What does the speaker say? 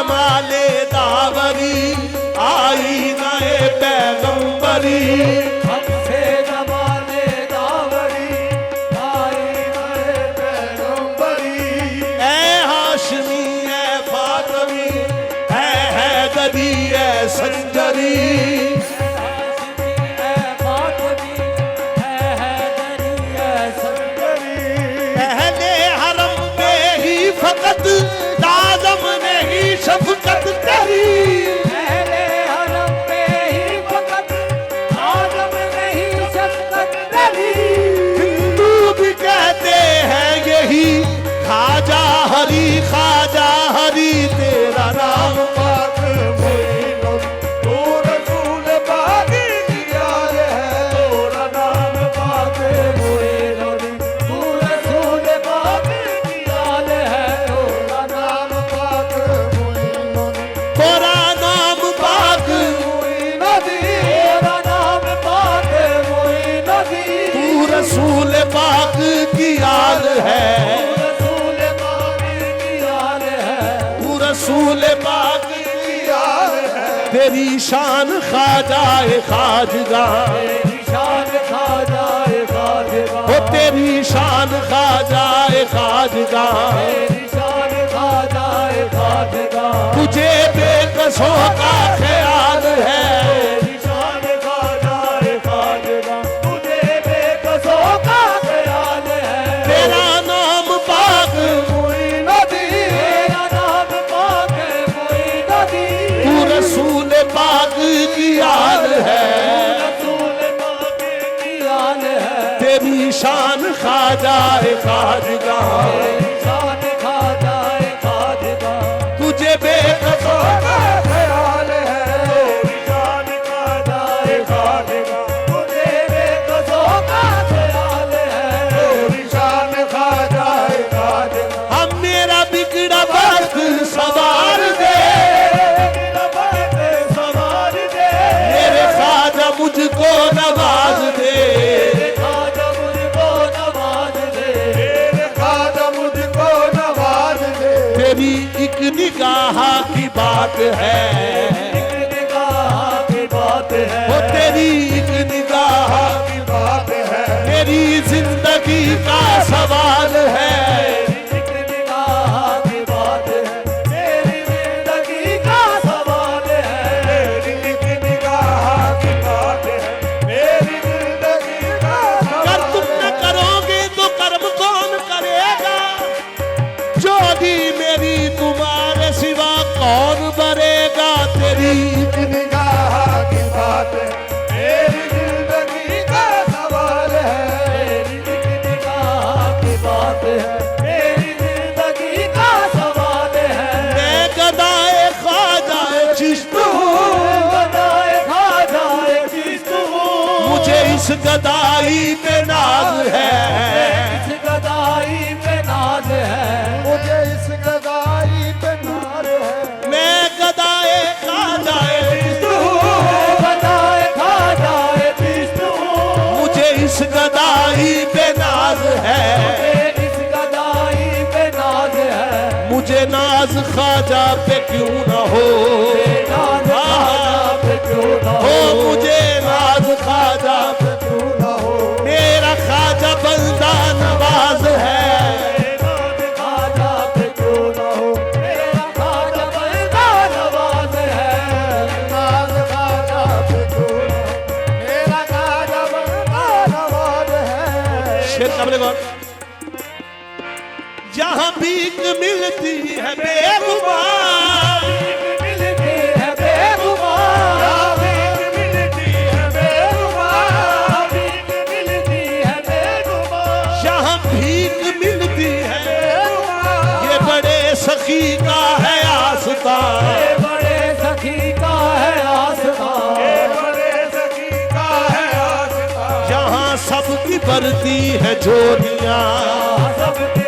जमाले दावरी आई नए पैगंबरी हमसे जमाले दावरी आई नए पैगंबरी ऐ हाशमी ऐ फातमी ऐ हैदरी ऐ संजरी फकत दादम नहीं शफकत तेरी पहले हरम पे ही फकत आदम नहीं शफकत तेरी हिंदू भी कहते हैं यही ख्वाजा हरी तेरा नाम पाक मोइनुद्दीन तू रसूल पाक की याद है तेरा नाम पाक मोइनुद्दीन तू रसूल पाक की याद है तेरा नाम पाक मोइनुद्दीन तेरा नाम पाक मोइनुद्दीन तेरा नाम पाक मोइनुद्दीन तू रसूल पाक की याद है रसूल पाक की याद है तेरी शान ख्वाजाए खाजगा तेरी शान ख्वाजाए खाजगा ओ तेरी शान ख्वाजाए खाजगा तेरी शान ख्वाजाए खाजगा तुझे बेकसों का ख्याल है तेरी शान ख्वाजाए खाजगा तुझे बेकसों का ख्याल है तेरा नाम पाक तू रसूल पाक की याद है तेरी शान ख्वाजाए खाजगा तुझे बेकसों का ख्याल है तेरी शान ख्वाजाए खाजगा तुझे बेकसों का ख्याल है तेरी शान ख्वाजाए खाजगा हम मेरा बिगड़ा वक्त सवार दे मुझको नवाज दे ख्वाजा मुझको नवाज दे ख्वाजा मुझको नवाज दे तेरी एक निगाह की बात है एक निगाह की बात है वो तेरी एक निगाह की बात है मेरी जिंदगी का सवाल है एक निगाह की बात है मेरी जिंदगी का सवाल है मेरी एक निगाह की बात है मेरी जिंदगी का अगर तुम न करोगे तो कर्म कौन करेगा जोगी मेरी तुम्हारे सिवा कौन बनेगा तेरी एक निगाह की बात है मेरी जिंदगी का सवाल है मेरी एक निगाह की बात है मेरी जिंदगी का सवाल है मैं गदाए ख्वाजाए चिश्त हूँ गदाए ख्वाजाए चिश्त हूँ मुझे इस गदाई पे नाज है इस गदाई पे नाज है मुझे इस गदाई पे नाज है मैं गदाए ख्वाजाए चिश्त हूँ गदाए ख्वाजाए चिश्त हूँ मुझे इस गदाई पे नाज है इस गदाई पे नाज है मुझे नाज ख्वाजा पे क्यों न हो नाज ख्वाजा पे क्यों न हो मुझे नाज ख्वाजा पे क्यों न हो मेरा ख्वाजा बंदा नवाज है नाज ख्वाजा पे क्यों न हो मेरा ख्वाजा बंदा नवाज है नाज ख्वाजा पे क्यों न हो मेरा ख्वाजा बंदा नवाज है शेर कमले कौन जहाँ भीख मिलती है बेगुमान मिलती है बेगुमान मिलती है बेगुमान मिलती है बेगुमान जहाँ भीख मिलती है ये बड़े सखी का है आस्था ये बड़े सखी का है आस्था ये बड़े सखी का है आस्था जहाँ सबकी बढ़ती है जोड़ियाँ सबकी